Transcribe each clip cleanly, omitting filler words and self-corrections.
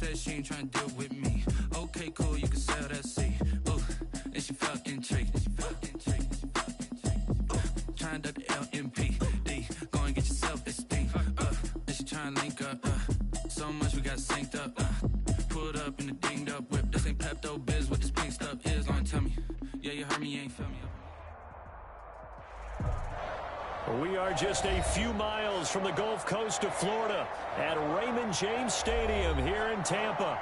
said she ain't trying to deal with me. Okay, cool, you can sell that seat. Ooh, and she felt intrigued. Trying to duck the LMPD. Go and get yourself esteem. And she trying to link up. So much we got synced up. Pulled up in the dinged up whip. This ain't Pepto Biz. What this pink stuff is. Long tell me. Yeah, you heard me, you ain't feel me. We are just a few miles from the Gulf Coast of Florida at Raymond James Stadium here in Tampa.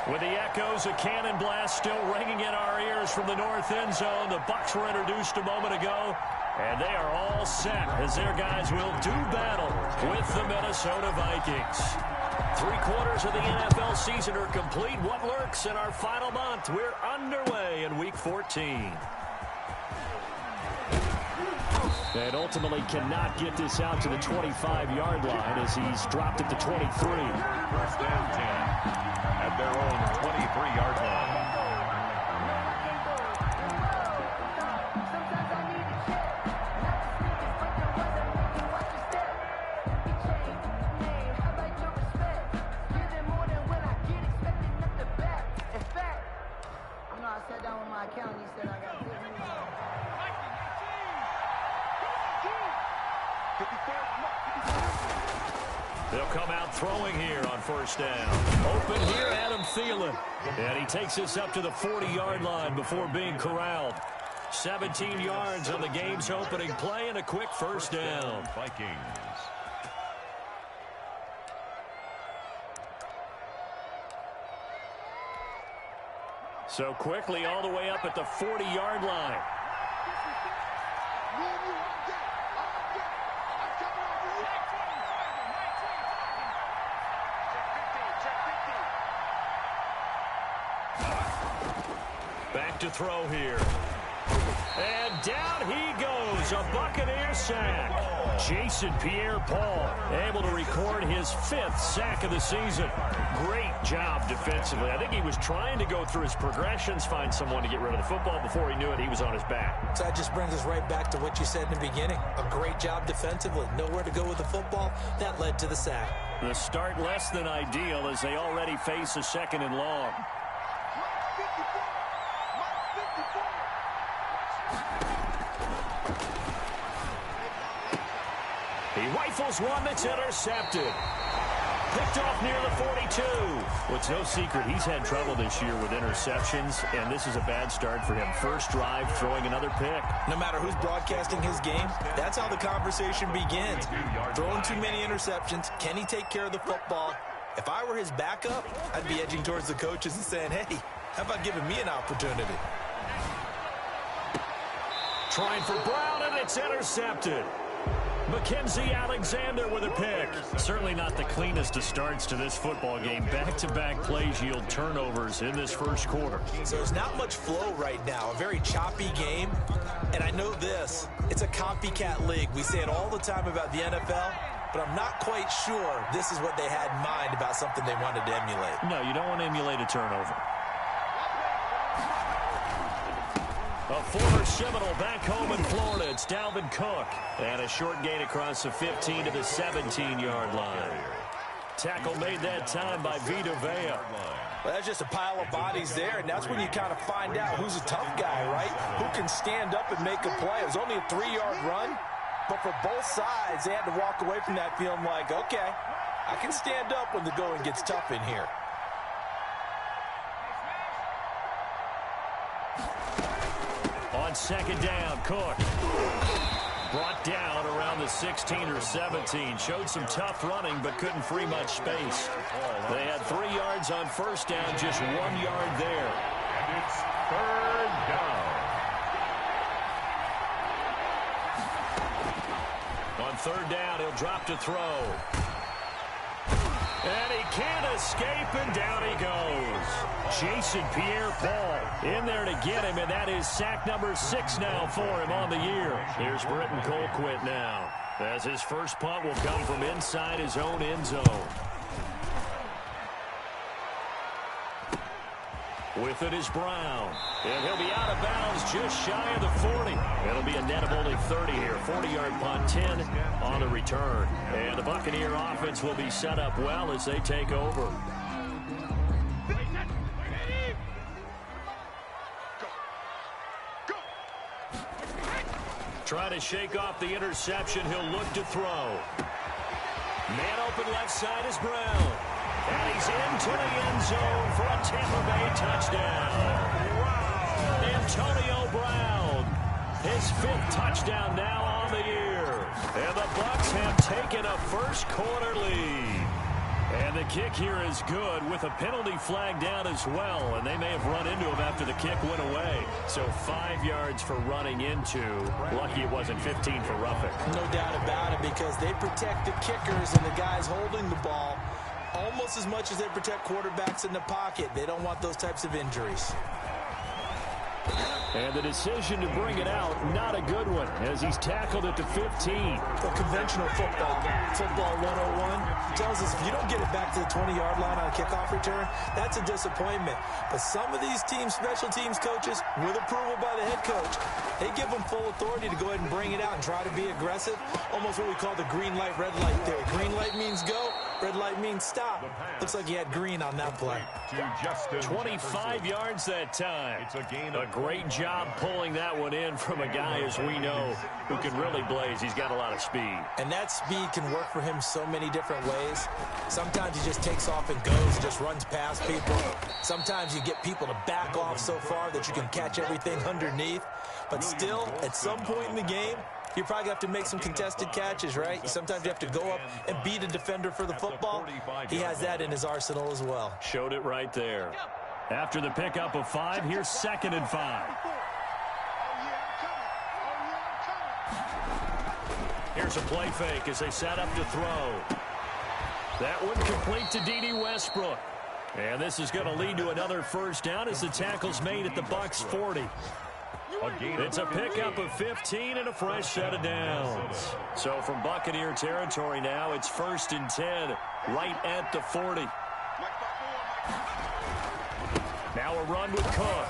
With the echoes of cannon blast still ringing in our ears from the north end zone, the Bucs were introduced a moment ago, and they are all set as their guys will do battle with the Minnesota Vikings. 3/4 of the NFL season are complete. What lurks in our final month? We're underway in Week 14. And ultimately cannot get this out to the 25-yard line as he's dropped at the 23. First down 10 at their own 23-yard line. I sat down with my accountant. He said I got good news. They'll come out throwing here on first down. Open here, Adam Thielen. And he takes this up to the 40-yard line before being corralled. 17 yards on the game's opening play and a quick first down. Vikings. So quickly all the way up at the 40-yard line. Back to throw here. And down he goes. A Buccaneer sack. Jason Pierre-Paul able to record his 5th sack of the season. Great job defensively. I think he was trying to go through his progressions, find someone to get rid of the football. Before he knew it, he was on his back. So that just brings us right back to what you said in the beginning. A great job defensively. Nowhere to go with the football. That led to the sack. The start less than ideal as they already face a 2nd and long. He rifles one that's intercepted. Picked off near the 42. Well, it's no secret he's had trouble this year with interceptions, and this is a bad start for him. First drive, throwing another pick. No matter who's broadcasting his game, that's how the conversation begins. Throwing too many interceptions. Can he take care of the football? If I were his backup, I'd be edging towards the coaches and saying, hey, how about giving me an opportunity? Trying for Brown, and it's intercepted. Mackenzie Alexander with a pick. Certainly not the cleanest of starts to this football game. Back-to-back plays yield turnovers in this first quarter. So there's not much flow right now. A very choppy game. And I know this. It's a copycat league. We say it all the time about the NFL, but I'm not quite sure this is what they had in mind about something they wanted to emulate. No, you don't want to emulate a turnover. A former Seminole back home in Florida. It's Dalvin Cook. And a short gain across the 15 to the 17-yard line. Tackle made that time by Vita Vea. Well, that's just a pile of bodies there, and that's when you kind of find out who's a tough guy, right? Who can stand up and make a play. It was only a 3-yard run, but for both sides, they had to walk away from that feeling like, okay, I can stand up when the going gets tough in here. On second down, Cook. Brought down around the 16 or 17. Showed some tough running, but couldn't free much space. They had 3 yards on first down, just 1 yard there. And it's 3rd down. On 3rd down, he'll drop to throw. And he can't escape, and down he goes. Jason Pierre-Paul in there to get him, and that is sack number 6 now for him on the year. Here's Britton Colquitt now, as his first punt will come from inside his own end zone. With it is Brown, and he'll be out of bounds just shy of the 40. It'll be a net of only 30 here. 40-yard punt, 10 on the return. And the Buccaneer offense will be set up well as they take over. Trying to shake off the interception. He'll look to throw. Man open left side is Brown. And he's into the end zone for a Tampa Bay touchdown. Wow! Antonio Brown. His 5th touchdown now on the year. And the Bucs have taken a first-quarter lead. And the kick here is good with a penalty flag down as well. And they may have run into him after the kick went away. So 5 yards for running into. Lucky it wasn't 15 for roughing. No doubt about it, because they protect the kickers and the guys holding the ball almost as much as they protect quarterbacks in the pocket. They don't want those types of injuries. And the decision to bring it out, not a good one, as he's tackled at the 15. The conventional football 101, tells us if you don't get it back to the 20-yard line on a kickoff return, that's a disappointment. But some of these team special teams coaches, with approval by the head coach, they give them full authority to go ahead and bring it out and try to be aggressive. Almost what we call the green light, red light theory. Green light means go, red light means stop. Looks like he had green on that play. 25 yards that time. A great job pulling that one in from a guy, as we know, who can really blaze. He's got a lot of speed. And that speed can work for him so many different ways. Sometimes he just takes off and goes and just runs past people. Sometimes you get people to back off so far that you can catch everything underneath. But still, at some point in the game, you probably have to make some contested catches, right? Sometimes you have to go up and beat a defender for the football. He has that in his arsenal as well. Showed it right there. After the pickup of 5, here's 2nd and 5. Here's a play fake as they set up to throw. That one complete to D.D. Westbrook. And this is going to lead to another first down as the tackle's made at the Bucs 40. It's a pickup of 15 and a fresh set of downs. So from Buccaneer territory now, it's 1st and 10, right at the 40. Now a run with Cook.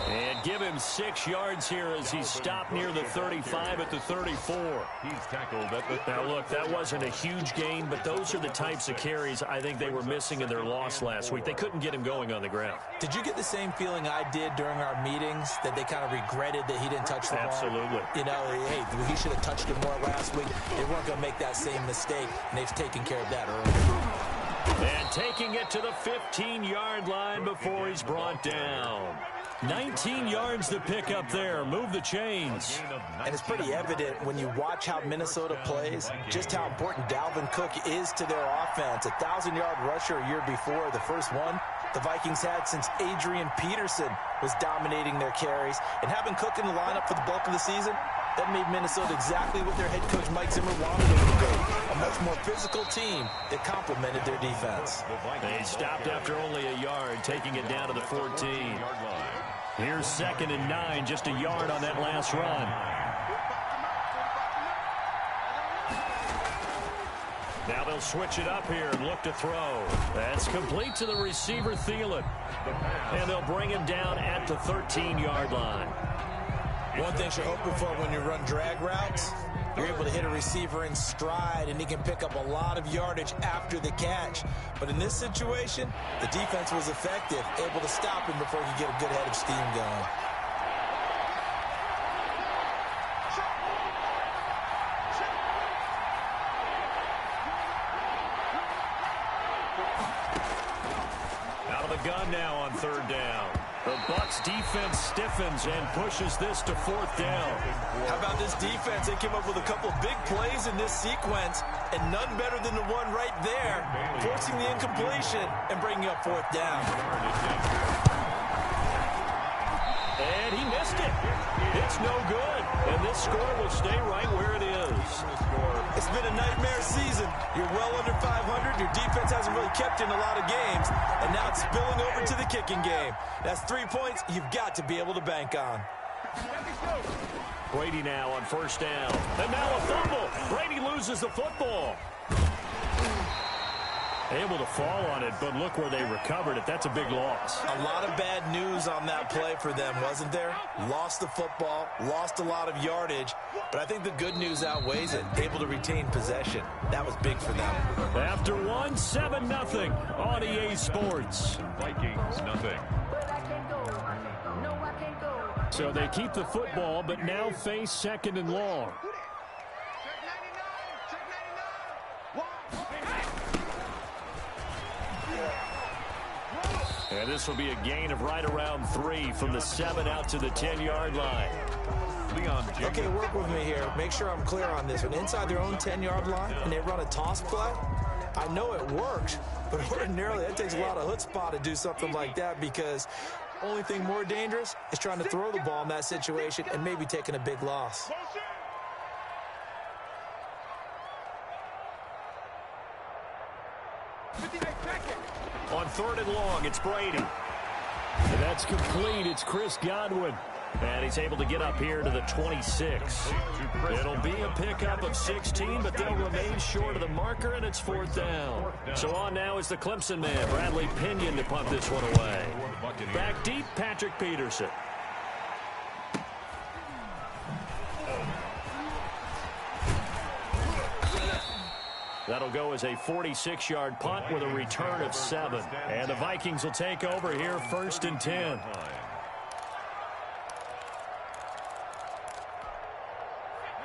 And give him 6 yards here as he's stopped near the 35 at the 34. He's tackled at the 30. Now, look, that wasn't a huge gain, but those are the types of carries I think they were missing in their loss last week. They couldn't get him going on the ground. Did you get the same feeling I did during our meetings, that they kind of regretted that he didn't touch the ball? Absolutely. You know, hey, he should have touched it more last week. They weren't going to make that same mistake, and they've taken care of that early. And taking it to the 15-yard line before he's brought down. 19 yards to pick up there. Move the chains. And it's pretty evident when you watch how Minnesota plays, just how important Dalvin Cook is to their offense. 1,000-yard rusher a year before, the first one the Vikings had since Adrian Peterson was dominating their carries. And having Cook in the lineup for the bulk of the season, that made Minnesota exactly what their head coach Mike Zimmer wanted them to be. A much more physical team that complemented their defense. They stopped after only a yard, taking it down to the 14. Here's 2nd and 9, just a yard on that last run. Now they'll switch it up here and look to throw. That's complete to the receiver, Thielen. And they'll bring him down at the 13-yard line. One thing you're hoping for when you run drag routes, you're able to hit a receiver in stride, and he can pick up a lot of yardage after the catch. But in this situation, the defense was effective, able to stop him before he could get a good head of steam going. Out of the gun now on 3rd down. The Bucs defense stiffens and pushes this to 4th down. How about this defense? They came up with a couple of big plays in this sequence, and none better than the one right there, forcing the incompletion and bringing up 4th down. And he missed it. It's no good. And this score will stay right where it is. It's been a nightmare season. You're well under 500. Your defense hasn't really kept in a lot of games. And now it's spilling over to the kicking game. That's 3 points you've got to be able to bank on. Brady now on 1st down. And now a fumble. Brady loses the football. Able to fall on it, but look where they recovered it. That's a big loss. A lot of bad news on that play for them, wasn't there? Lost the football, lost a lot of yardage, but I think the good news outweighs it. Able to retain possession. That was big for them. After 7-0 on EA Sports. Vikings, nothing. But I can't go. No, I can't go. So they keep the football, but now face 2nd and long. And this will be a gain of right around 3 from the 7 out to the 10-yard line. Okay, work with me here. Make sure I'm clear on this. When inside their own 10-yard line and they run a toss play, I know it works, but ordinarily it takes a lot of chutzpah to do something like that, because only thing more dangerous is trying to throw the ball in that situation and maybe taking a big loss. On 3rd and long, it's Brady. And that's complete. It's Chris Godwin. And he's able to get up here to the 26. It'll be a pickup of 16, but they'll remain short of the marker, and it's 4th down. So on now is the Clemson man, Bradley Pinion, to punt this one away. Back deep, Patrick Peterson. That'll go as a 46-yard punt with a return of 7. And the Vikings will take over here, 1st and 10.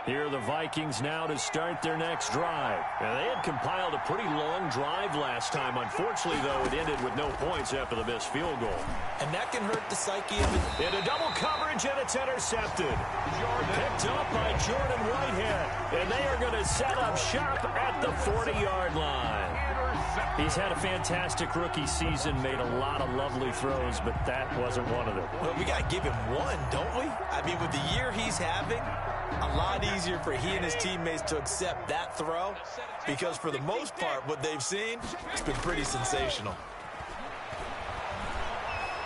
Here are the Vikings now to start their next drive. Now, they had compiled a pretty long drive last time. Unfortunately, though, it ended with no points after the missed field goal. And that can hurt the psyche of it. Into double coverage, and it's intercepted. Picked up by Jordan Whitehead. And they are going to set up shop at the 40-yard line. He's had a fantastic rookie season, made a lot of lovely throws, but that wasn't one of them. Well, we got to give him one, don't we? I mean, with the year he's having, a lot easier for he and his teammates to accept that throw, because for the most part, what they've seen, it's been pretty sensational.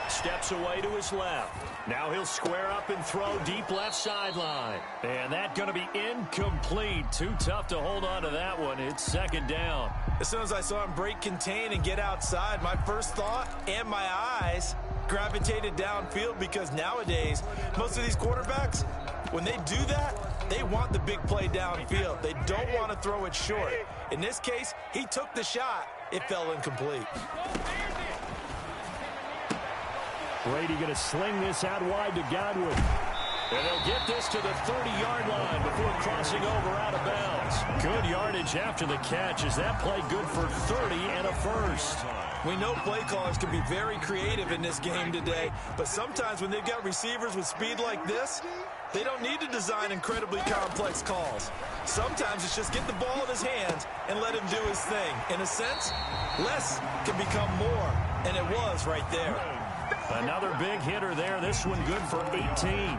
Steps away to his left. Now he'll square up and throw deep left sideline. And that's going to be incomplete. Too tough to hold on to that one. It's 2nd down. As soon as I saw him break contain and get outside, my first thought and my eyes gravitated downfield, because nowadays, most of these quarterbacks, when they do that, they want the big play downfield. They don't want to throw it short. In this case, he took the shot. It fell incomplete. Brady going to sling this out wide to Godwin. And they'll get this to the 30-yard line before crossing over out of bounds. Good yardage after the catch. Is that play good for 30 and a first? We know play callers can be very creative in this game today, but sometimes when they've got receivers with speed like this, they don't need to design incredibly complex calls. Sometimes it's just get the ball in his hands and let him do his thing. In a sense, less can become more, and it was right there. Another big hitter there. This one good for 18.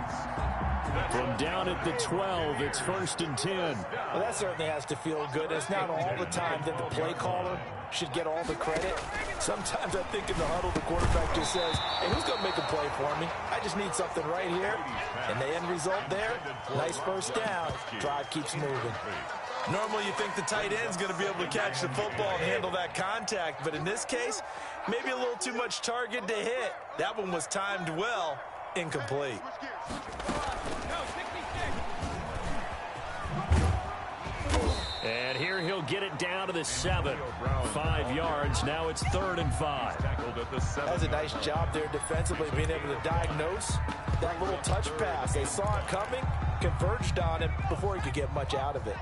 From down at the 12, it's 1st and 10. Well, that certainly has to feel good. It's not all the time that the play caller should get all the credit. Sometimes I think in the huddle, the quarterback just says, hey, who's going to make a play for me? I just need something right here. And the end result there, nice 1st down. Drive keeps moving. Normally you think the tight end's going to be able to catch the football and handle that contact, but in this case, maybe a little too much target to hit. That one was timed well, incomplete. And here he'll get it down to the 7. 5 yards. Now it's 3rd and 5. That's a nice job there defensively, being able to diagnose that little touch pass. They saw it coming, converged on him before he could get much out of it.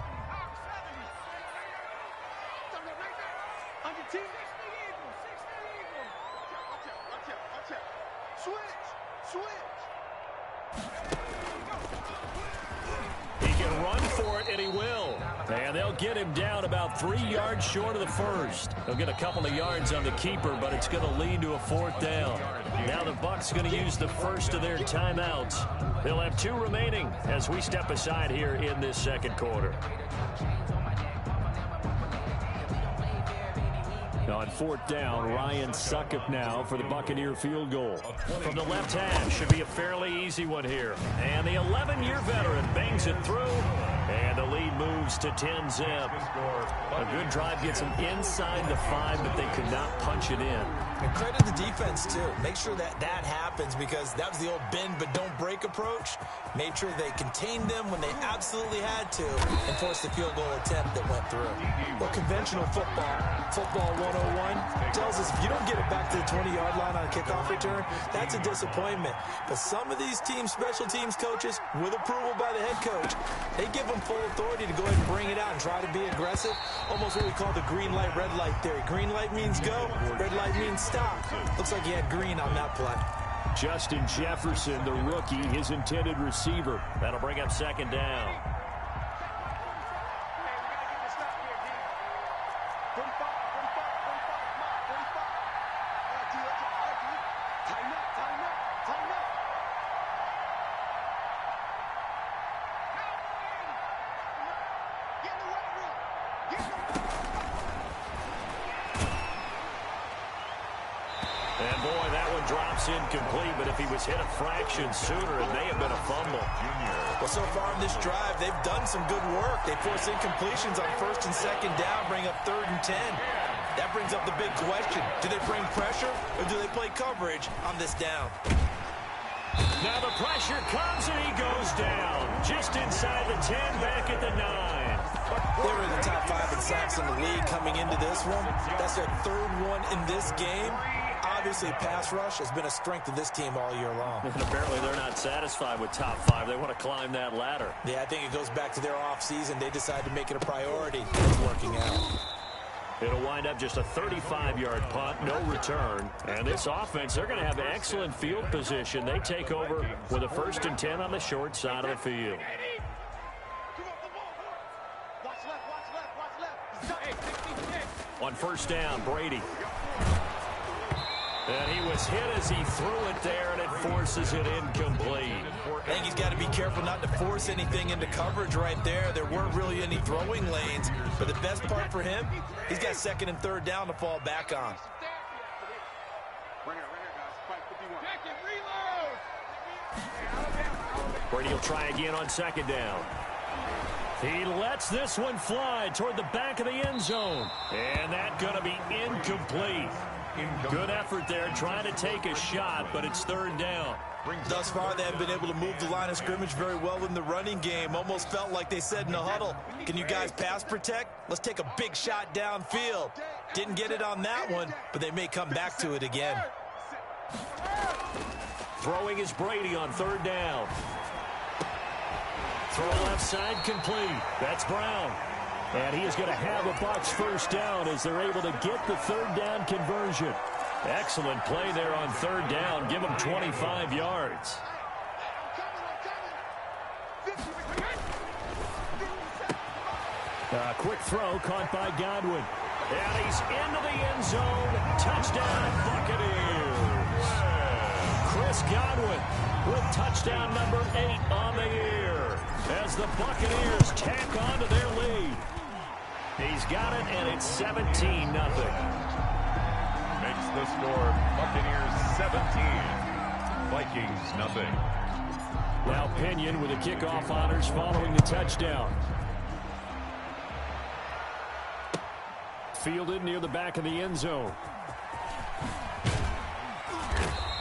He can run for it, and he will. And they'll get him down about 3 yards short of the first. They'll get a couple of yards on the keeper, but it's going to lead to a 4th down. Now the Bucs going to use the first of their timeouts. They'll have 2 remaining as we step aside here in this 2nd quarter. On 4th down, Ryan Succop now for the Buccaneer field goal. From the left hash, should be a fairly easy one here. And the 11-year veteran bangs it through. And the lead moves to 10-zip. A good drive gets them inside the 5, but they could not punch it in. And credit the defense, too. Make sure that happens, because that was the old bend but don't break approach. Made sure they contained them when they absolutely had to and forced the field goal attempt that went through. Well, conventional football 101, tells us if you don't get it back back to the 20-yard line on a kickoff return, that's a disappointment. But some of these teams, special teams coaches, with approval by the head coach, they give them full authority to go ahead and bring it out and try to be aggressive. Almost what we call the green light, red light theory. Green light means go, red light means stop. Looks like he had green on that play. Justin Jefferson, the rookie, his intended receiver. That'll bring up second down. And boy, that one drops incomplete, but if he was hit a fraction sooner, it may have been a fumble. Well, so far in this drive, they've done some good work. They force incompletions on first and second down, bring up 3rd and 10. That brings up the big question. Do they bring pressure or do they play coverage on this down? Now the pressure comes and he goes down. Just inside the 10, back at the 9. They were in the top 5 in sacks in the league coming into this one. That's their 3rd one in this game. Obviously, pass rush has been a strength of this team all year long. And apparently they're not satisfied with top 5. They want to climb that ladder. Yeah, I think it goes back to their offseason. They decided to make it a priority. It's working out. It'll wind up just a 35-yard punt, no return. And this offense, they're going to have excellent field position. They take over with a 1st and 10 on the short side of the field. On 1st down, Brady. And he was hit as he threw it there, and it forces it incomplete. I think he's got to be careful not to force anything into coverage right there. There weren't really any throwing lanes. But the best part for him, he's got 2nd and 3rd down to fall back on. Brady will try again on 2nd down. He lets this one fly toward the back of the end zone. And that's going to be incomplete. Good effort there, trying to take a shot, but it's 3rd down. Thus far, they have been able to move the line of scrimmage very well in the running game. Almost felt like they said in the huddle, can you guys pass protect? Let's take a big shot downfield. Didn't get it on that one, but they may come back to it again. Throwing is Brady on 3rd down. Throw left side complete. That's Brown. And he is going to have a Bucks 1st down as they're able to get the 3rd down conversion. Excellent play there on 3rd down. Give them 25 yards. A quick throw caught by Godwin. And he's into the end zone. Touchdown, Buccaneers. Chris Godwin with touchdown number 8 on the year as the Buccaneers tack on to their lead. He's got it, and it's 17-0. Makes the score Buccaneers 17, Vikings 0. Now Pinion with the kickoff honors following the touchdown. Fielded near the back of the end zone.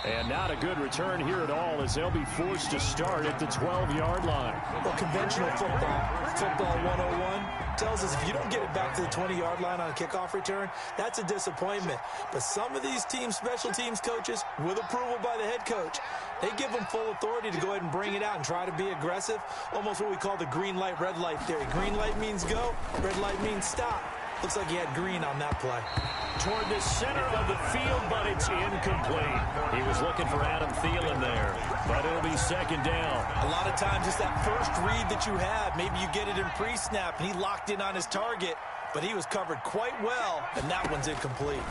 And not a good return here at all as they'll be forced to start at the 12-yard line. Well, conventional football 101 tells us if you don't get it back to the 20-yard line on a kickoff return, that's a disappointment. But some of these teams, special teams coaches, with approval by the head coach, they give them full authority to go ahead and bring it out and try to be aggressive. Almost what we call the green light, red light theory. Green light means go, red light means stop. Looks like he had green on that play. Toward the center of the field, but it's incomplete. He was looking for Adam Thielen there, but it'll be 2nd down. A lot of times it's that first read that you have. Maybe you get it in pre-snap, and he locked in on his target, but he was covered quite well, and that one's incomplete.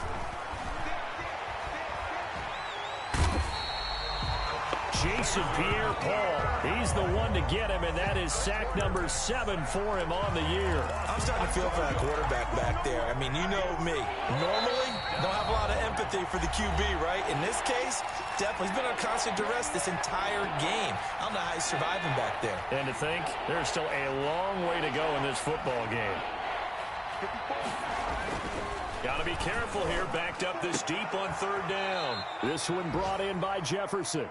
Jason Pierre-Paul, he's the one to get him, and that is sack number 7 for him on the year. I'm starting to feel for that quarterback back there. I mean, you know me. Normally, don't have a lot of empathy for the QB, right? In this case, definitely he's been on constant duress this entire game. I don't know how he's surviving back there. And to think, there's still a long way to go in this football game. Got to be careful here, backed up this deep on 3rd down. This one brought in by Jefferson.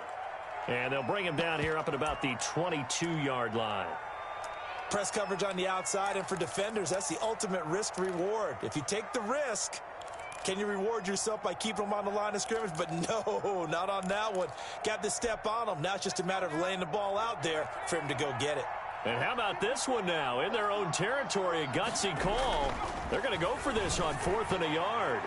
And they'll bring him down here up at about the 22-yard line. Press coverage on the outside, and for defenders, that's the ultimate risk reward. If you take the risk, Can you reward yourself by keeping them on the line of scrimmage? But no, not on that one. Got to step on them. Now it's just a matter of laying the ball out there for him to go get it. And how about this one now? In their own territory, a gutsy call. They're going to go for this on 4th and a yard.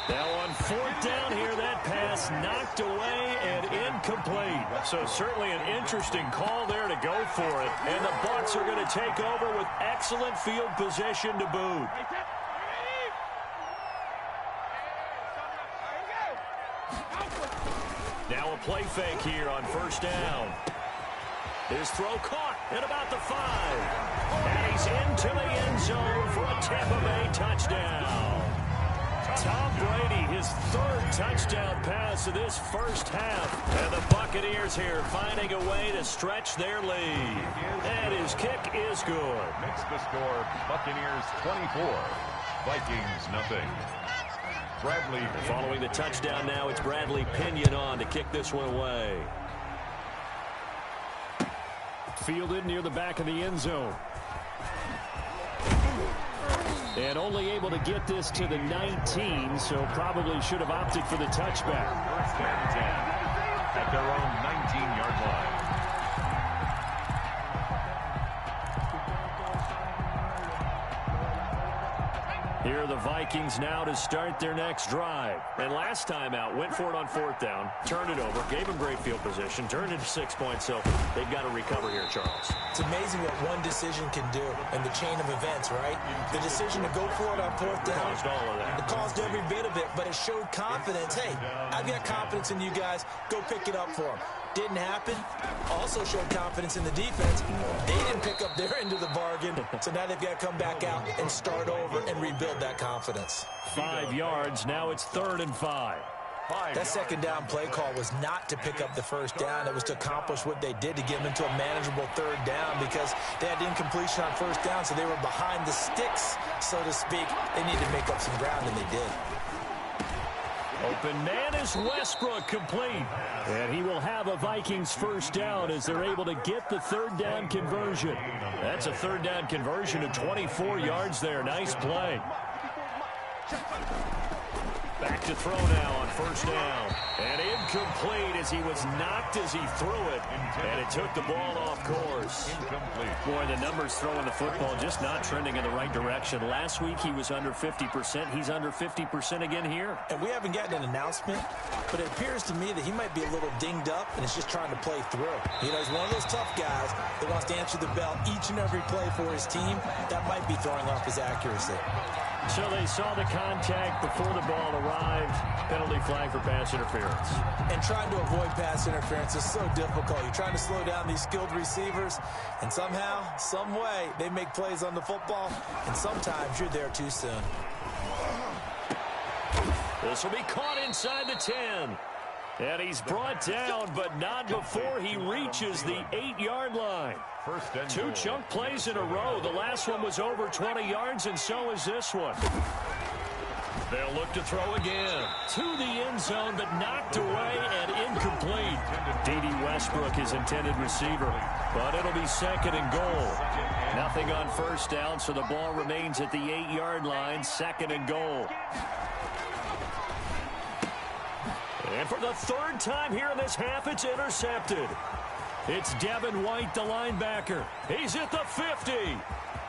Now on 4th down here, that pass knocked away and incomplete. So certainly an interesting call there to go for it. And the Bucs are going to take over with excellent field position to boot. Now a play fake here on 1st down. His throw caught at about the 5. And he's into the end zone for a Tampa Bay touchdown. Tom Brady, his 3rd touchdown pass of this first half. And the Buccaneers here finding a way to stretch their lead. And his kick is good. Makes the score Buccaneers 24, Vikings nothing. Bradley. Following the touchdown now, it's Bradley Pinion on to kick this one away. Fielded near the back of the end zone. And only able to get this to the 19, so probably should have opted for the touchback. 1st and 10 at their own 19-yard line. Here are the Vikings now to start their next drive. And last time out, went for it on 4th down, turned it over, gave them great field position, turned it to 6 points, so they've got to recover here, Charles. It's amazing what one decision can do in the chain of events, right? The decision to go for it on 4th down. Caused all of that. It caused every bit of it, but it showed confidence. Hey, I've got confidence in you guys. Go pick it up for them. Didn't happen. Also showed confidence in the defense. They didn't pick up their end of the bargain, so now they've got to come back out and start over and rebuild that confidence. 5 yards. Now it's 3rd and 5. That 2nd down play call was not to pick up the 1st down. It was to accomplish what they did to get them into a manageable 3rd down because they had incompletion on 1st down, so they were behind the sticks, so to speak. They needed to make up some ground, and they did. Open man is Westbrook, complete. And he will have a Vikings 1st down as they're able to get the 3rd down conversion. That's a 3rd down conversion of 24 yards there. Nice play. Back to throw now on 1st down. And incomplete as he was knocked as he threw it. And it took the ball off course. Incomplete. Boy, the numbers throwing the football just not trending in the right direction. Last week he was under 50%. He's under 50% again here. And we haven't gotten an announcement, but it appears to me that he might be a little dinged up and is just trying to play through. You know, he's one of those tough guys that wants to answer the bell each and every play for his team. That might be throwing off his accuracy. So they saw the contact before the ball arrived. Penalty flag for pass interference. And trying to avoid pass interference is so difficult. You're trying to slow down these skilled receivers, and somehow, some way, they make plays on the football, and sometimes you're there too soon. This will be caught inside the 10. And he's brought down, but not before he reaches the 8-yard line. 1st and 2 goal. chunk plays in a row. The last one was over 20 yards, and so is this one. They'll look to throw again. To the end zone, but knocked away and incomplete. D.D. Westbrook, his intended receiver. But it'll be 2nd and goal. Nothing on 1st down, so the ball remains at the 8-yard line. 2nd and goal. And for the 3rd time here in this half, it's intercepted. It's Devin White, the linebacker. He's at the 50,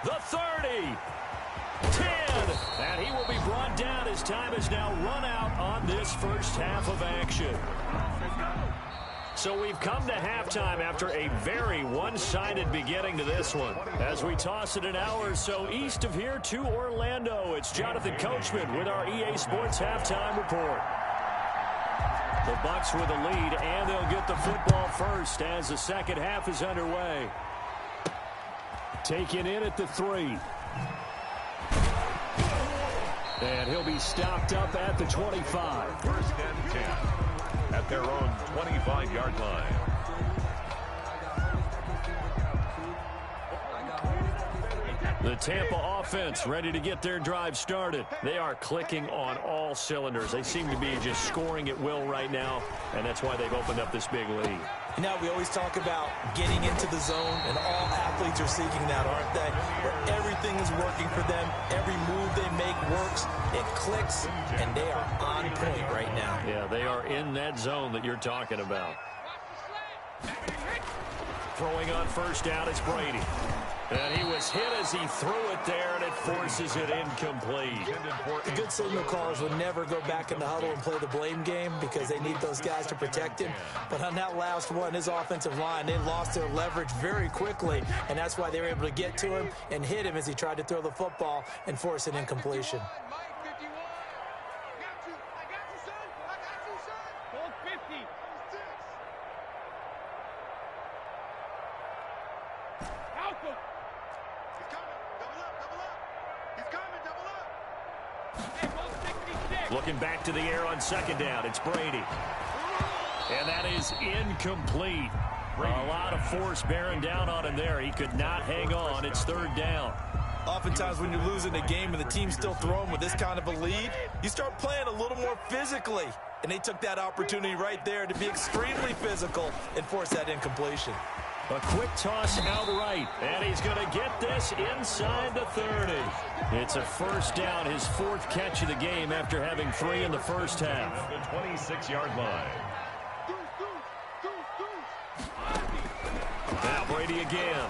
the 30, 10, and he will be brought down as time has now run out on this first half of action. So we've come to halftime after a very one-sided beginning to this one. As we toss it an hour or so east of here to Orlando, it's Jonathan Coachman with our EA Sports Halftime Report. The Bucs with a lead, and they'll get the football first as the second half is underway. Taken in at the 3. And he'll be stopped up at the 25. 1st and 10 at their own 25-yard line. The Tampa offense ready to get their drive started. They are clicking on all cylinders. They seem to be just scoring at will right now, and that's why they've opened up this big lead. You know, we always talk about getting into the zone, and all athletes are seeking that, aren't they? Where everything is working for them, every move they make works, it clicks, and they are on point right now. Yeah, they are in that zone that you're talking about. Throwing on first down, it's Brady. And he was hit as he threw it there, and it forces it incomplete. The good signal callers would never go back in the huddle and play the blame game because they need those guys to protect him. But on that last one, his offensive line, they lost their leverage very quickly, and that's why they were able to get to him and hit him as he tried to throw the football and force an incompletion. Looking back to the air on second down, it's Brady. And that is incomplete. A lot of force bearing down on him there. He could not hang on. It's third down. Oftentimes when you're losing a game and the team's still throwing with this kind of a lead, you start playing a little more physically. And they took that opportunity right there to be extremely physical and force that incompletion. A quick toss outright, and he's going to get this inside the 30. It's a first down, his fourth catch of the game after having 3 in the first half. The 26-yard line. Now Brady again.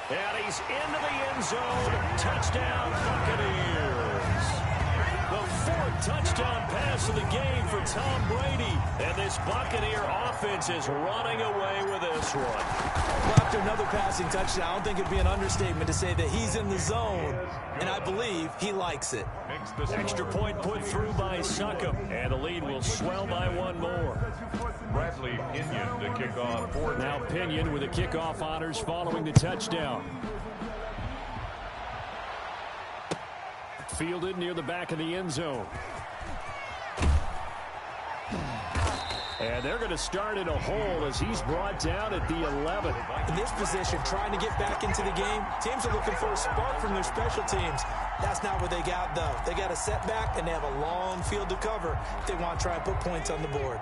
And he's into the end zone. Touchdown, Buccaneers. The fourth touchdown pass of the game for Tom Brady. And this Buccaneer offense is running away with this one. Well, after another passing touchdown, I don't think it'd be an understatement to say that he's in the zone, and I believe he likes it. Extra point put through by Succop, and the lead will swell by 1 more. Bradley Pinion to kick off. Now Pinion with the kickoff honors following the touchdown. Fielded near the back of the end zone. And they're going to start in a hole as he's brought down at the 11. In this position, trying to get back into the game, teams are looking for a spark from their special teams. That's not what they got, though. They got a setback, and they have a long field to cover if they want to try and put points on the board.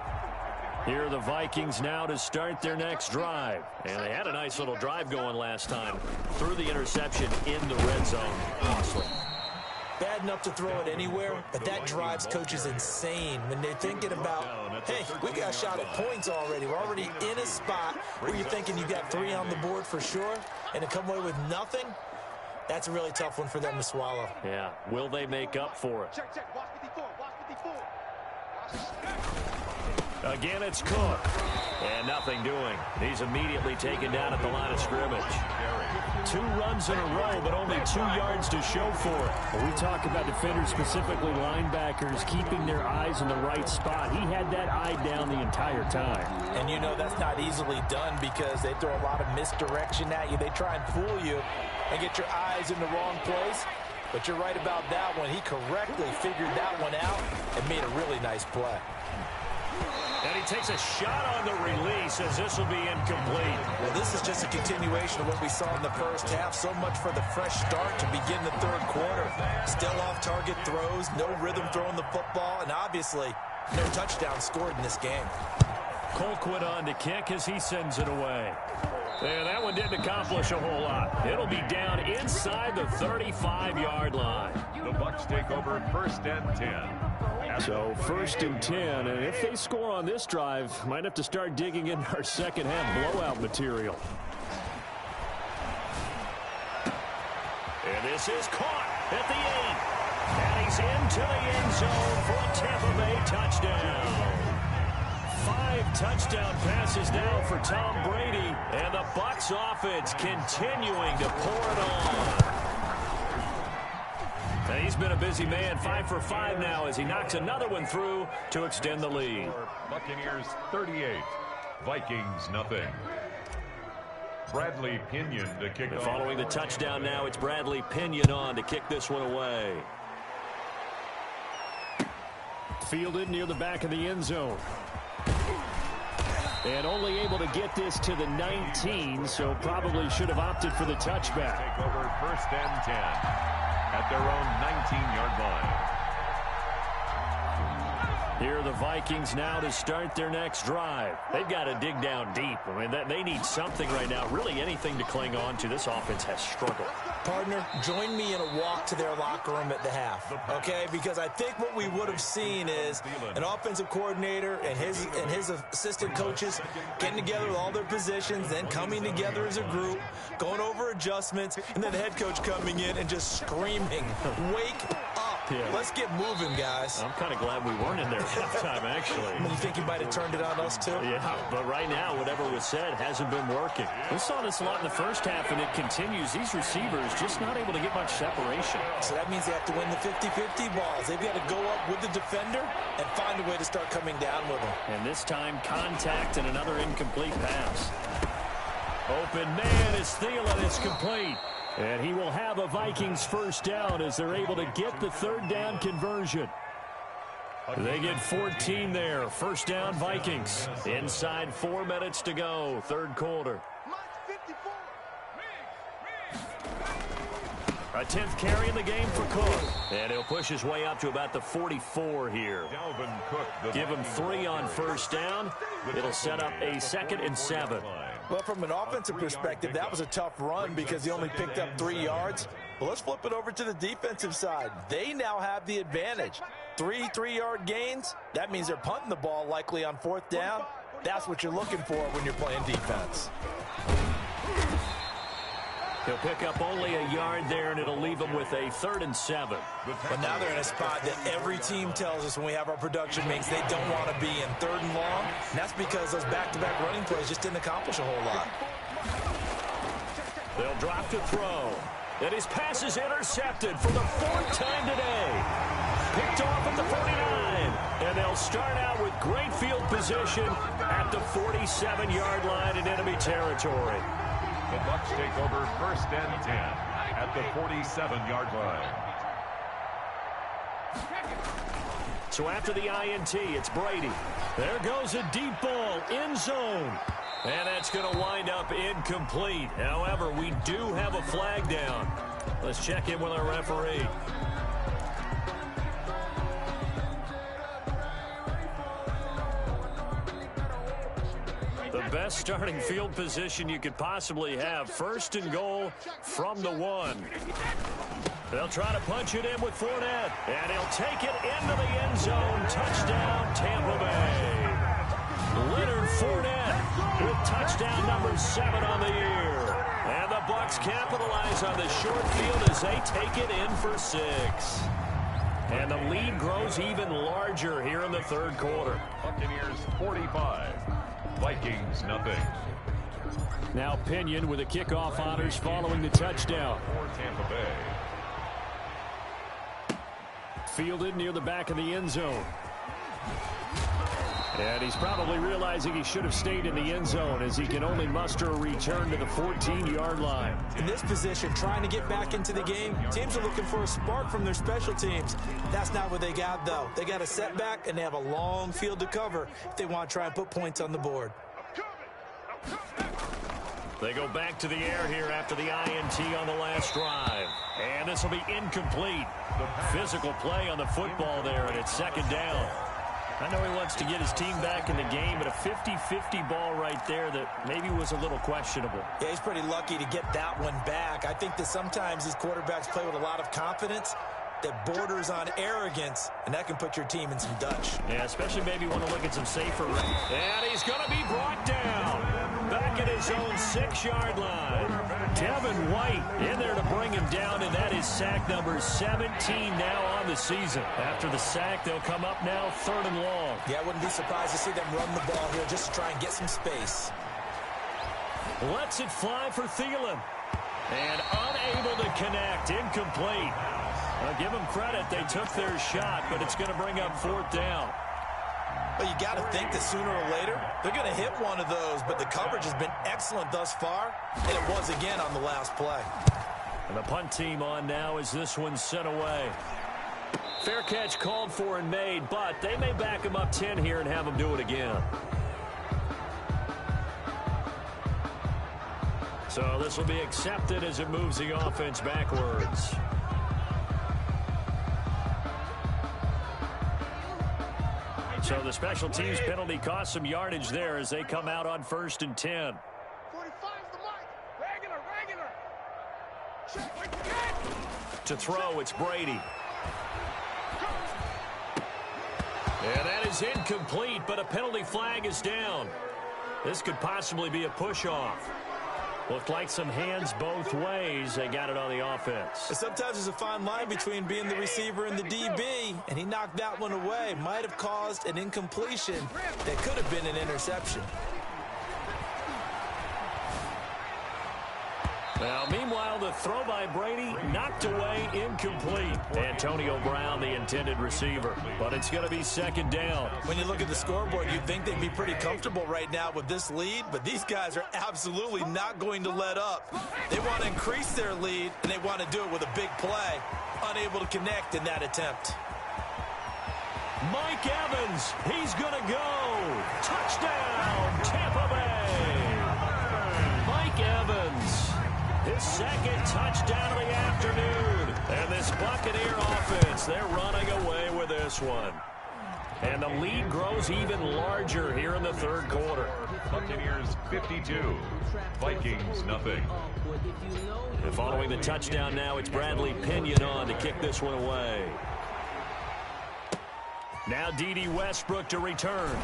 Here are the Vikings now to start their next drive. And they had a nice little drive going last time. Threw the interception in the red zone. Costly. Bad enough to throw it anywhere, but that drives coaches insane when they're thinking about, hey, we got a shot at points already. We're already in a spot where you're thinking you got 3 on the board for sure, and to come away with nothing, that's a really tough one for them to swallow. Yeah, will they make up for it? Again, it's Cook. And nothing doing. He's immediately taken down at the line of scrimmage. 2 runs in a row, but only 2 yards to show for it. Well, we talk about defenders, specifically linebackers, keeping their eyes in the right spot. He had that eye down the entire time. And you know that's not easily done because they throw a lot of misdirection at you. They try and fool you and get your eyes in the wrong place. But you're right about that one. He correctly figured that one out and made a really nice play. And he takes a shot on the release as this will be incomplete. Well, this is just a continuation of what we saw in the first half. So much for the fresh start to begin the third quarter. Still off-target throws, no rhythm throwing the football, and obviously no touchdown scored in this game. Colquitt on to kick as he sends it away. And that one didn't accomplish a whole lot. It'll be down inside the 35-yard line. The Bucs take over 1st and 10. So 1st and 10, and if they score on this drive, might have to start digging in our second half blowout material. And this is caught at the 8. And he's into the end zone for a Tampa Bay touchdown. 5 touchdown passes now for Tom Brady, and the Bucs offense continuing to pour it on. And he's been a busy man, 5 for 5 now as he knocks another one through to extend the lead. Buccaneers 38, Vikings nothing. Bradley Pinion to kick off. Following the touchdown now, it's Bradley Pinion on to kick this one away. Fielded near the back of the end zone. And only able to get this to the 19, so probably should have opted for the touchback. Take over 1st and 10 at their own 19-yard line. Here are the Vikings now to start their next drive. They've got to dig down deep. I mean, they need something right now, really anything to cling on to. This offense has struggled. Partner, join me in a walk to their locker room at the half, okay? Because I think what we would have seen is an offensive coordinator and his assistant coaches getting together with all their positions, then coming together as a group, going over adjustments, and then the head coach coming in and just screaming, "Wake up. Yeah. Let's get moving, guys." I'm kind of glad we weren't in there at halftime, actually. I mean, you think he might have turned it on us, too? Yeah, but right now, whatever was said hasn't been working. We saw this a lot in the first half, and it continues. These receivers just not able to get much separation. So that means they have to win the 50-50 balls. They've got to go up with the defender and find a way to start coming down with them. And this time, contact and another incomplete pass. Open man is Thielen. It's complete. And he will have a Vikings first down as they're able to get the third down conversion. They get 14 there. First down, Vikings. Inside 4 minutes to go, third quarter. A 10th carry in the game for Cook. And he'll push his way up to about the 44 here. Give him 3 on first down. It'll set up a 2nd and 7. Well, from an offensive perspective, that was a tough run because he only picked up 3 yards. Well, let's flip it over to the defensive side. They now have the advantage. 3 3-yard gains. That means they're punting the ball likely on 4th down. That's what you're looking for when you're playing defense. He'll pick up only a yard there, and it'll leave him with a 3rd and 7. But now they're in a spot that every team tells us when we have our production meetings they don't want to be in 3rd and long. And that's because those back-to-back running plays just didn't accomplish a whole lot. They'll drop to throw. And his pass is intercepted for the 4th time today. Picked off at the 49. And they'll start out with great field position at the 47-yard line in enemy territory. The Bucs take over 1st and 10 at the 47-yard line. So after the INT, it's Brady. There goes a deep ball, end zone. And that's going to wind up incomplete. However, we do have a flag down. Let's check in with our referee. The best starting field position you could possibly have. 1st and goal from the 1. They'll try to punch it in with Fournette. And he'll take it into the end zone. Touchdown, Tampa Bay. Leonard Fournette with touchdown number 7 on the year. And the Bucs capitalize on the short field as they take it in for 6. And the lead grows even larger here in the 3rd quarter. Buccaneers 45. Vikings nothing. Now Pinion with the kickoff honors following the touchdown. For Tampa Bay. Fielded near the back of the end zone. And he's probably realizing he should have stayed in the end zone as he can only muster a return to the 14-yard line. In this position, trying to get back into the game, teams are looking for a spark from their special teams. That's not what they got, though. They got a setback, and they have a long field to cover if they want to try and put points on the board. They go back to the air here after the INT on the last drive. And this will be incomplete. Physical play on the football there, and it's 2nd down. I know he wants to get his team back in the game, but a 50-50 ball right there that maybe was a little questionable. Yeah, he's pretty lucky to get that one back. I think that sometimes these quarterbacks play with a lot of confidence that borders on arrogance, and that can put your team in some Dutch. Yeah, especially maybe want to look at some safer. And he's going to be brought down back at his own 6-yard line. Devin White in there to bring him down, and that is sack number 17 now on the season. After the sack, they'll come up now 3rd and long. Yeah, I wouldn't be surprised to see them run the ball here just to try and get some space. Lets it fly for Thielen. And unable to connect, incomplete. I'll give them credit. They took their shot, but it's going to bring up 4th down. Well, you got to think that sooner or later, they're going to hit one of those, but the coverage has been excellent thus far, and it was again on the last play. And the punt team on now as this one's sent away. Fair catch called for and made, but they may back him up 10 here and have him do it again. So this will be accepted as it moves the offense backwards. So the special teams penalty cost some yardage there as they come out on 1st and 10. 45's the mark. Regular. To throw, it's Brady. And that is incomplete, but a penalty flag is down. This could possibly be a push-off. Looked like some hands both ways. They got it on the offense. Sometimes there's a fine line between being the receiver and the DB, and he knocked that one away. Might have caused an incompletion that could have been an interception. Now, meanwhile, the throw by Brady knocked away, incomplete. Antonio Brown, the intended receiver. But it's going to be 2nd down. When you look at the scoreboard, you'd think they'd be pretty comfortable right now with this lead, but these guys are absolutely not going to let up. They want to increase their lead, and they want to do it with a big play. Unable to connect in that attempt. Mike Evans, he's going to go. Touchdown, Tampa Bay. Mike Evans. His 2nd touchdown of the afternoon. And this Buccaneer offense, they're running away with this one. And the lead grows even larger here in the 3rd quarter. Buccaneers 52, Vikings nothing. And following the touchdown now, it's Bradley Pinion on to kick this one away. Now D.D. Westbrook to return.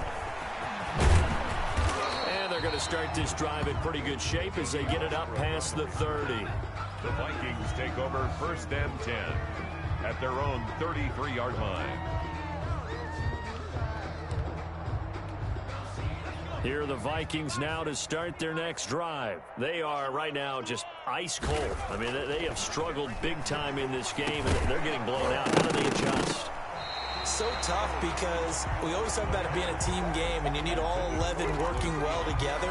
They're going to start this drive in pretty good shape as they get it up past the 30. The Vikings take over 1st and 10 at their own 33-yard line. Here are the Vikings now to start their next drive. They are right now just ice cold. I mean, they have struggled big time in this game, and they're getting blown out. How do they adjust? So tough because we always talk about it being a team game and you need all 11 working well together.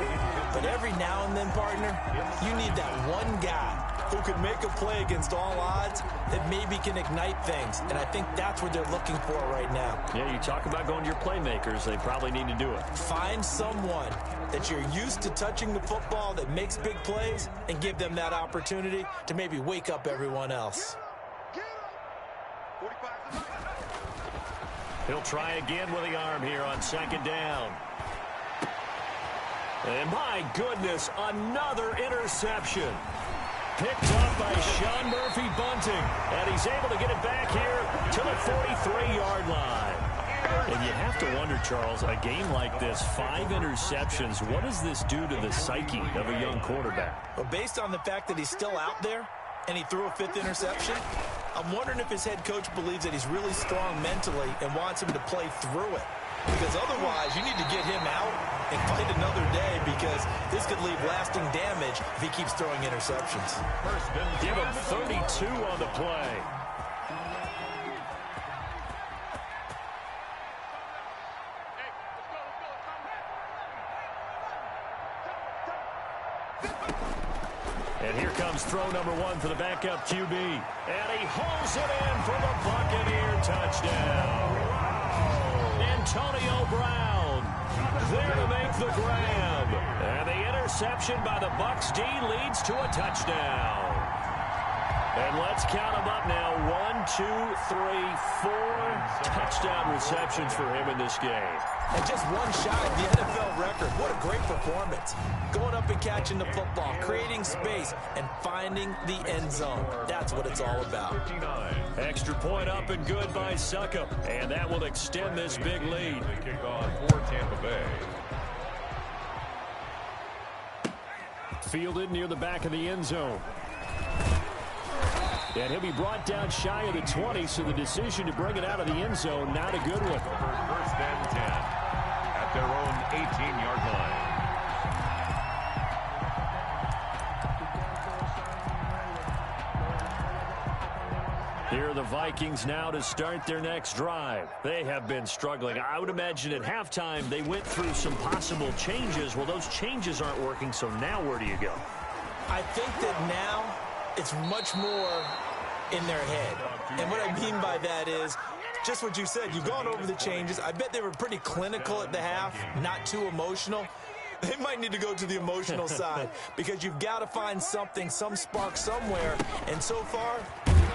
But every now and then, partner, you need that one guy who can make a play against all odds that maybe can ignite things. And I think that's what they're looking for right now. Yeah, you talk about going to your playmakers. They probably need to do it. Find someone that you're used to touching the football that makes big plays and give them that opportunity to maybe wake up everyone else. He'll try again with the arm here on 2nd down. And my goodness, another interception. Picked up by Sean Murphy-Bunting. And he's able to get it back here to the 43-yard line. And you have to wonder, Charles, a game like this, 5 interceptions, what does this do to the psyche of a young quarterback? Well, based on the fact that he's still out there and he threw a 5th interception, I'm wondering if his head coach believes that he's really strong mentally and wants him to play through it. Because otherwise, you need to get him out and fight another day because this could leave lasting damage if he keeps throwing interceptions. Give him 32 on the play. And here comes throw number 1 for the backup QB. And he hauls it in for the Buccaneer touchdown. Antonio Brown there to make the grab. And the interception by the Bucs D leads to a touchdown. And let's count them up now. 1, 2, 3, 4 touchdown receptions for him in this game. And just one shot at the NFL record. What a great performance. Going up and catching the football, creating space, and finding the end zone. That's what it's all about. Extra point up and good by Succop. And that will extend this big lead. Kickoff for Tampa Bay. Fielded near the back of the end zone. And he'll be brought down shy of the 20, so the decision to bring it out of the end zone, not a good one. 1st and 10 at their own 18-yard line. Here are the Vikings now to start their next drive. They have been struggling. I would imagine at halftime they went through some possible changes. Well, those changes aren't working, so now where do you go? I think that now it's much more in their head. And what I mean by that is just what you said. You've gone over the changes. I bet they were pretty clinical at the half, not too emotional. They might need to go to the emotional side because you've got to find something, some spark somewhere. And so far,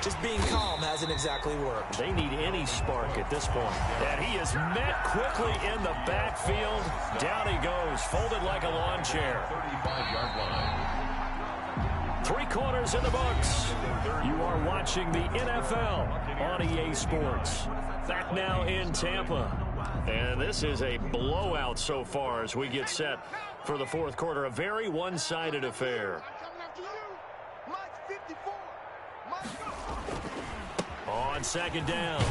Just being calm hasn't exactly worked. They need any spark at this point. And he is met quickly in the backfield. Down he goes, folded like a lawn chair. 35-yard line. 3 quarters in the books. You are watching the NFL on EA Sports. Back now in Tampa. And this is a blowout so far as we get set for the fourth quarter. A very one-sided affair. On second down,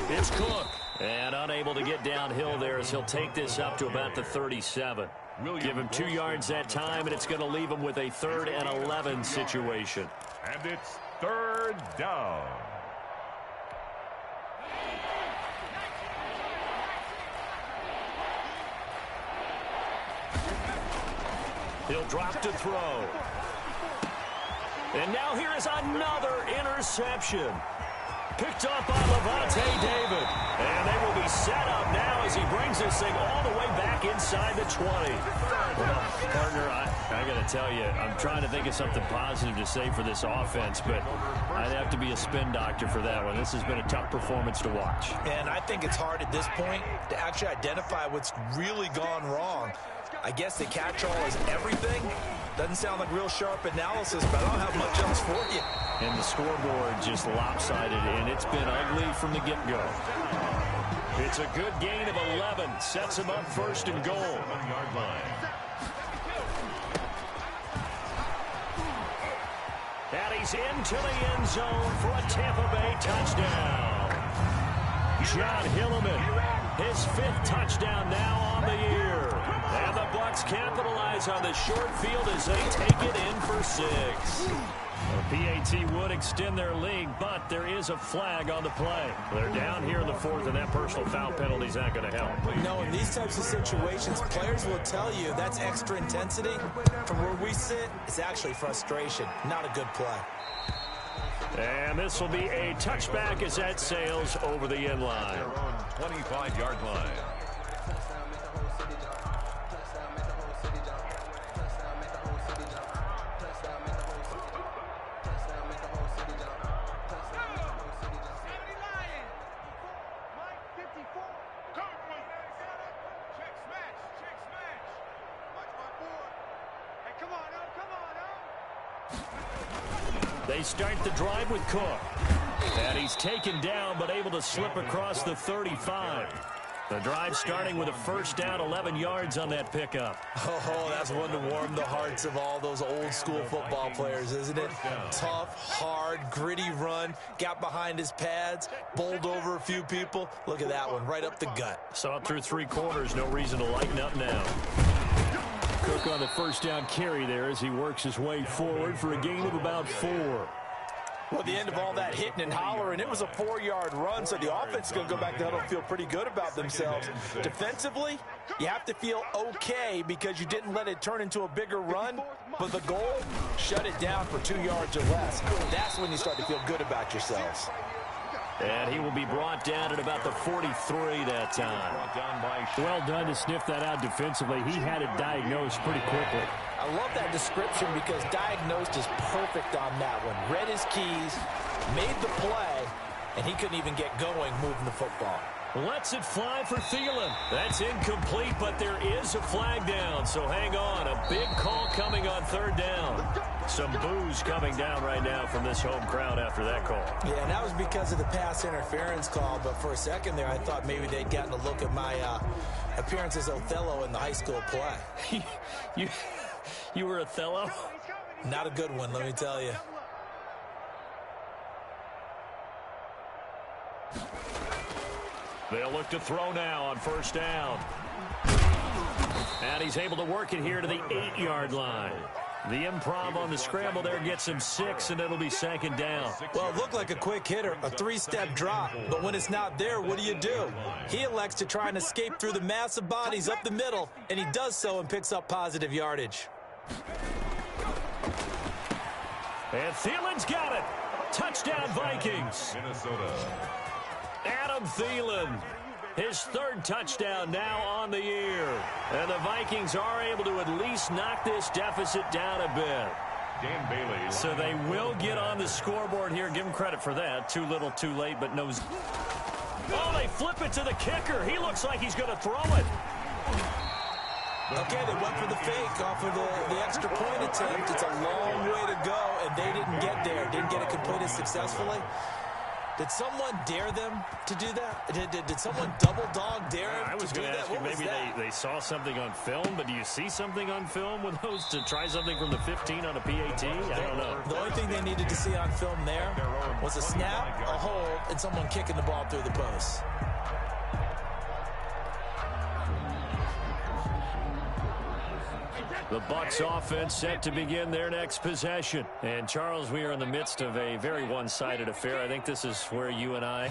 it's Cook. And unable to get downhill there as he'll take this up to about the 37. Give him 2 yards that time, and it's going to leave him with a 3rd and 11 situation. And it's 3rd down. He'll drop to throw. And now here is another interception. Picked up by Levante David. And they will be set up now as he brings this thing all the way back inside the 20. Well, partner, I got to tell you, I'm trying to think of something positive to say for this offense, but I'd have to be a spin doctor for that one. This has been a tough performance to watch. And I think it's hard at this point to actually identify what's really gone wrong. I guess the catch-all is everything. Doesn't sound like real sharp analysis, but I don't have much else for you. And the scoreboard just lopsided, and it's been ugly from the get-go. It's a good gain of 11. Sets him up 1st and goal. 1-yard line. And he's into the end zone for a Tampa Bay touchdown. John Hilleman, his 5th touchdown now on the year. And the Bucs capitalize on the short field as they take it in for 6. The PAT would extend their lead, but there is a flag on the play. They're down here in the 4th, and that personal foul penalty is not going to help. No, in these types of situations, players will tell you that's extra intensity. From where we sit, it's actually frustration, not a good play. And this will be a touchback as that sails over the end line. 25-yard line. They start the drive with Cook. And he's taken down, but able to slip across the 35. The drive starting with a 1st down, 11 yards on that pickup. Oh, that's one to warm the hearts of all those old-school football players, isn't it? Tough, hard, gritty run. Got behind his pads, bowled over a few people. Look at that one, right up the gut. Saw it through 3 quarters. No reason to lighten up now. Cook on the 1st down carry there as he works his way forward for a gain of about 4. Well, the end of all that hitting and hollering, it was a 4-yard run, so the offense is going to go back to huddle and feel pretty good about themselves. Defensively, you have to feel okay because you didn't let it turn into a bigger run, but the goal, shut it down for 2 yards or less. That's when you start to feel good about yourselves. And he will be brought down at about the 43 that time. Well done to sniff that out defensively. He had it diagnosed pretty quickly. I love that description because diagnosed is perfect on that one. Read his keys, made the play, and he couldn't even get going moving the football. Lets it fly for Thielen. That's incomplete, but there is a flag down, so hang on. A big call coming on 3rd down. Some boos coming down right now from this home crowd after that call. Yeah, and that was because of the pass interference call, but for a second there, I thought maybe they'd gotten a look at my appearance as Othello in the high school play. You were Othello? Not a good one, let me tell you. They'll look to throw now on 1st down. And he's able to work it here to the 8-yard line. The improv on the scramble there gets him 6, and it'll be 2nd down. Well, it looked like a quick hitter, a 3-step drop, but when it's not there, what do? He elects to try and escape through the massive bodies up the middle, and he does so and picks up positive yardage. And Thielen's got it. Touchdown, Vikings. Minnesota. Adam Thielen, his 3rd touchdown now on the year. And the Vikings are able to at least knock this deficit down a bit. Dan Bailey. So they will get on the scoreboard here. Give them credit for that. Too little, too late, but no. Oh, they flip it to the kicker. He looks like he's going to throw it. Okay, they went for the fake off of the extra point attempt. It's a long way to go, and they didn't get there. Didn't get it completed successfully. Did someone dare them to do that? Did someone double dog dare them I was going to ask you, maybe they saw something on film, but do you see something on film with those to try something from the 15 on a PAT? I don't know. The only thing they needed to see on film there was a snap, a hold, and someone kicking the ball through the post. The Bucs offense set to begin their next possession. And, Charles, we are in the midst of a very one-sided affair. I think this is where you and I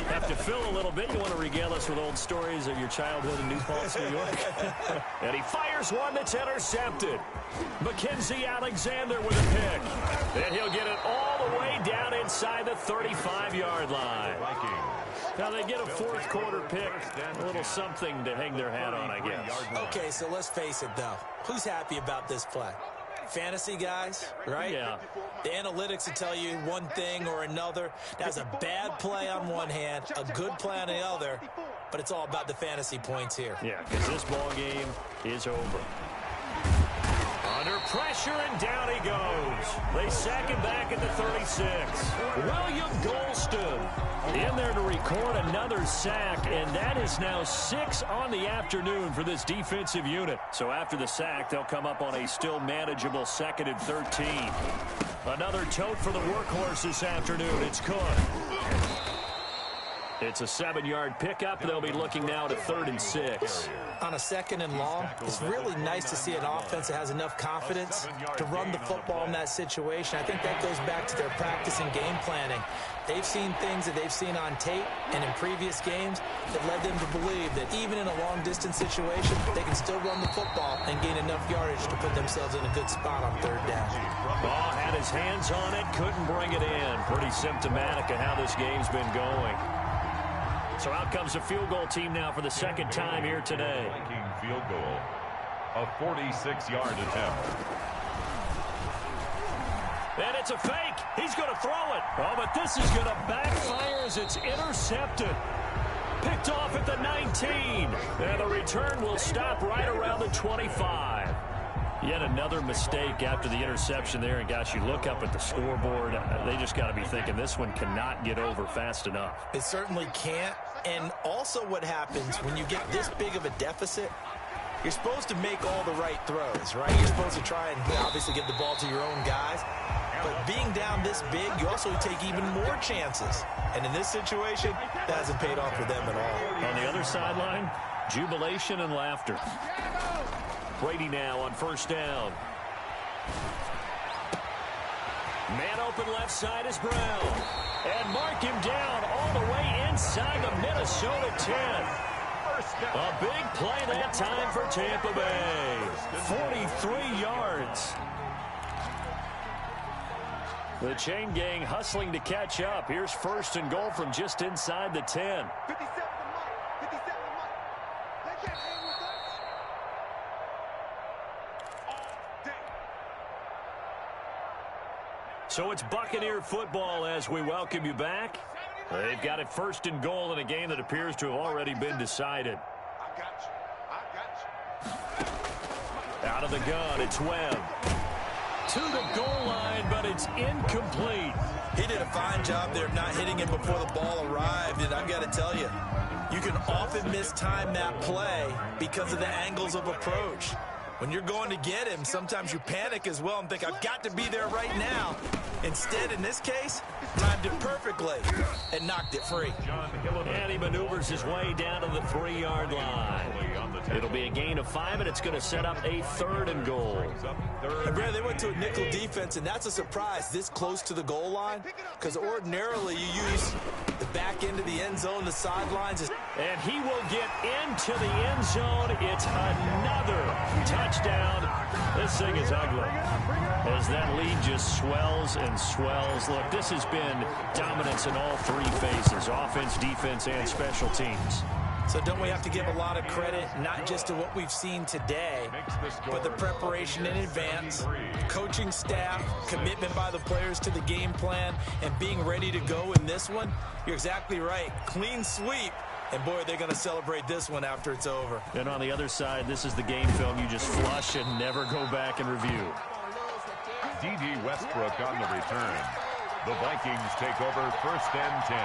have to fill a little bit. You want to regale us with old stories of your childhood in New Paltz, New York? And he fires one that's intercepted. Mackenzie Alexander with a pick. And he'll get it all the way down inside the 35-yard line. Now they get a fourth quarter pick, a little something to hang their hat on, I guess. Okay, so let's face it, though. Who's happy about this play? Fantasy guys, right? Yeah. The analytics will tell you one thing or another. That's a bad play on one hand, a good play on the other, but it's all about the fantasy points here. Yeah, because this ball game is over. Under pressure, and down he goes. They sack him back at the 36. William Golston in there to record another sack, and that is now 6 on the afternoon for this defensive unit. So after the sack, they'll come up on a still manageable 2nd and 13. Another tote for the workhorse this afternoon. It's Cook. It's a 7-yard pickup. They'll be looking now to 3rd and 6. On a 2nd and long, it's really nice to see an offense that has enough confidence to run the football in that situation. I think that goes back to their practice and game planning. They've seen things that they've seen on tape and in previous games that led them to believe that even in a long-distance situation, they can still run the football and gain enough yardage to put themselves in a good spot on 3rd down. Ball had his hands on it, couldn't bring it in. Pretty symptomatic of how this game's been going. So out comes the field goal team now for the 2nd time here today. Field goal, a 46-yard attempt. And it's a fake. He's going to throw it. Oh, but this is going to backfire as it's intercepted. Picked off at the 19. And the return will stop right around the 25. Yet another mistake after the interception there. And, gosh, you look up at the scoreboard. They just got to be thinking this one cannot get over fast enough. It certainly can't. And also what happens when you get this big of a deficit, you're supposed to make all the right throws, right? You're supposed to try and obviously get the ball to your own guys. But being down this big, you also take even more chances. And in this situation, that hasn't paid off for them at all. On the other sideline, jubilation and laughter. Brady now on 1st down. Man open left side is Brown. And mark him down all the way inside the Minnesota 10. A big play that time for Tampa Bay. 43 yards. The chain gang hustling to catch up. Here's 1st and goal from just inside the 10. 57 to Mike. 57 to Mike. They can't hang with us. All day. So it's Buccaneer football as we welcome you back. They've got it 1st and goal in a game that appears to have already been decided. I got you. Out of the gun, it's Webb. To the goal line, but it's incomplete. He did a fine job there of not hitting him before the ball arrived, and I've got to tell you, you can often mistime that play because of the angles of approach. When you're going to get him, sometimes you panic as well and think, I've got to be there right now. Instead, in this case, timed it perfectly and knocked it free. And he maneuvers his way down to the 3-yard line. It'll be a gain of 5, and it's going to set up a 3rd and goal. And Brad, they went to a nickel defense, and that's a surprise this close to the goal line, because ordinarily you use the back end of the end zone, the sidelines. And he will get into the end zone. It's another touchdown. This thing is ugly as that lead just swells and swells. Look, this has been dominance in all 3 phases, offense, defense, and special teams. So don't we have to give a lot of credit, not just to what we've seen today, but the preparation in advance, coaching staff, commitment by the players to the game plan, and being ready to go in this one? You're exactly right. Clean sweep. And, boy, they're going to celebrate this one after it's over. And on the other side, this is the game film you just flush and never go back and review. D.D. Westbrook on the return. The Vikings take over 1st and 10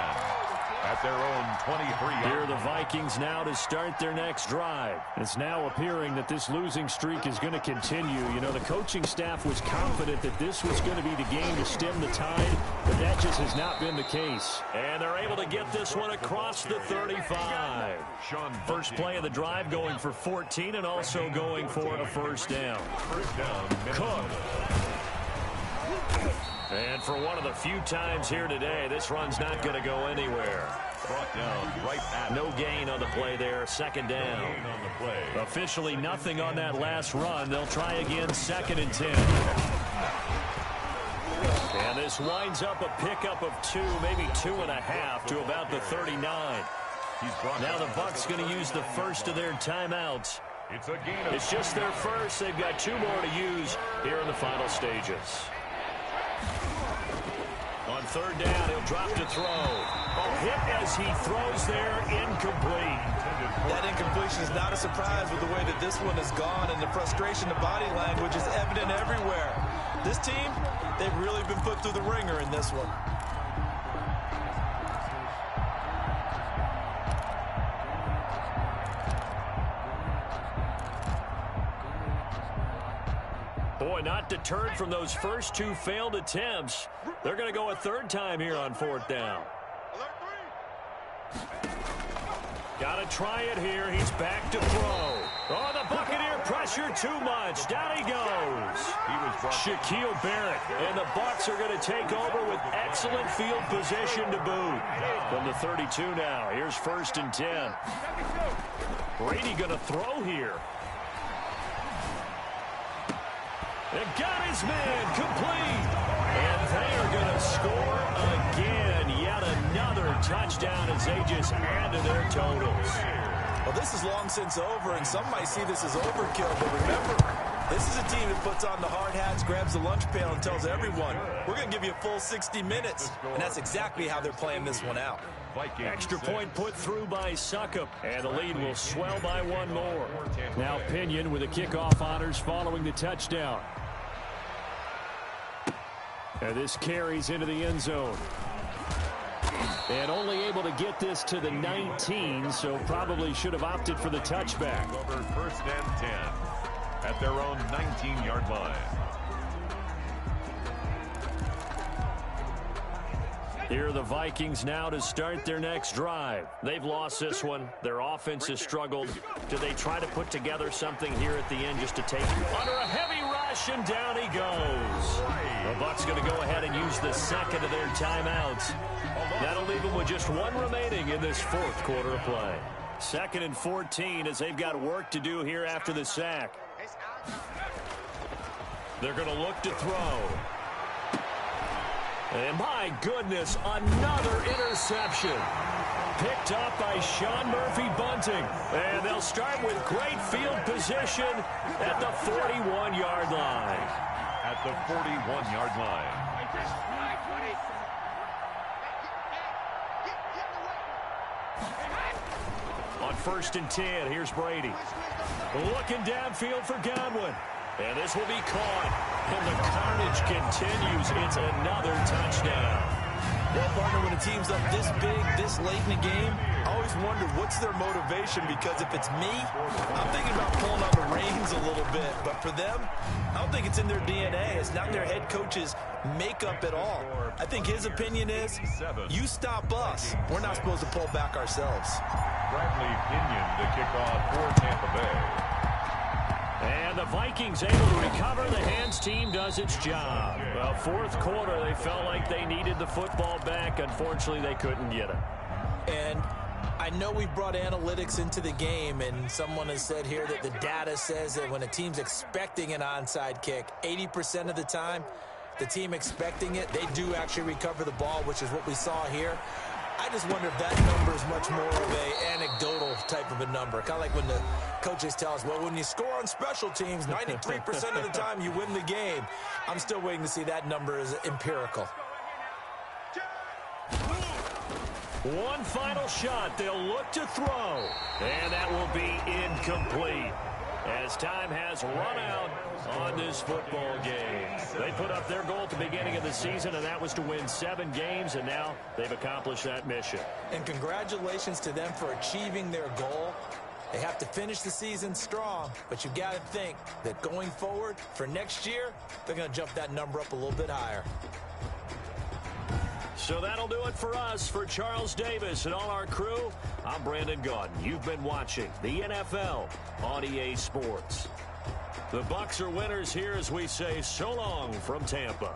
at their own 23. Here are the Vikings now to start their next drive. It's now appearing that this losing streak is going to continue. You know, the coaching staff was confident that this was going to be the game to stem the tide, but that just has not been the case. And they're able to get this one across the 35. First play of the drive going for 14 and also going for a first down. Cook. And for one of the few times here today, this run's not going to go anywhere. Brought down right at no gain on the play there. Second down. on the play. Officially nothing on that last run. They'll try again 2nd and 10. And this winds up a pickup of 2, maybe 2.5 to about the 39. Now the Bucs going to use the first of their timeouts. It's just their first. They've got 2 more to use here in the final stages. On 3rd down, he'll drop to throw. Hit as he throws there, incomplete. That incompletion is not a surprise with the way that this one has gone, and the frustration, the body language is evident everywhere. This team, they've really been put through the ringer in this one. Boy, not deterred from those first 2 failed attempts. They're going to go a 3rd time here on 4th down. Got to try it here. He's back to throw. Oh, the Buccaneer pressure too much. Down he goes. Shaquille Barrett. And the Bucs are going to take over with excellent field position to boot. From the 32 now. Here's 1st and 10. Brady going to throw here. And got his man complete. And they are going to score again. Yet another touchdown as they just add to their totals. Well, this is long since over, and some might see this as overkill. But remember, this is a team that puts on the hard hats, grabs the lunch pail, and tells everyone, we're going to give you a full 60 minutes. And that's exactly how they're playing this one out. Extra point put through by Suckup, and the lead will swell by 1 more. Now Pinion with the kickoff honors following the touchdown. And this carries into the end zone. And only able to get this to the 19, so probably should have opted for the touchback. Over 1st and 10 at their own 19-yard line. Here are the Vikings now to start their next drive. They've lost this one. Their offense has struggled. Do they try to put together something here at the end just to take under a heavy rush, and down he goes. The Bucs going to go ahead and use the 2nd of their timeouts. That'll leave them with just 1 remaining in this 4th quarter of play. 2nd and 14 as they've got work to do here after the sack. They're going to look to throw. And my goodness, another interception. Picked up by Sean Murphy-Bunting. And they'll start with great field position at the 41-yard line. At the 41-yard line. On 1st and 10, here's Brady. Looking downfield for Godwin. And this will be caught. And the carnage continues. It's another touchdown. Well, partner, when a team's up this big, this late in the game, I always wonder what's their motivation, because if it's me, I'm thinking about pulling on the reins a little bit. But for them, I don't think it's in their DNA. It's not their head coach's makeup at all. I think his opinion is, you stop us, we're not supposed to pull back ourselves. Bradley Pinion to kick off for Tampa Bay. And the Vikings able to recover. The hands team does its job. Well, 4th quarter, they felt like they needed the football back. Unfortunately, they couldn't get it. And I know we brought analytics into the game, and someone has said here that the data says that when a team's expecting an onside kick, 80% of the time, the team expecting it, they do actually recover the ball, which is what we saw here. I just wonder if that number is much more of a anecdotal type of a number. Kind of like when the coaches tell us, well, when you score on special teams, 93% of the time you win the game. I'm still waiting to see that number as empirical. One final shot. They'll look to throw. And that will be incomplete, as time has run out on this football game. They put up their goal at the beginning of the season, and that was to win 7 games, and now they've accomplished that mission. And congratulations to them for achieving their goal. They have to finish the season strong, but you got to think that going forward for next year, they're going to jump that number up a little bit higher. So that'll do it for us. For Charles Davis and all our crew, I'm Brandon Gaudin. You've been watching the NFL on EA Sports. The Bucs are winners here as we say so long from Tampa.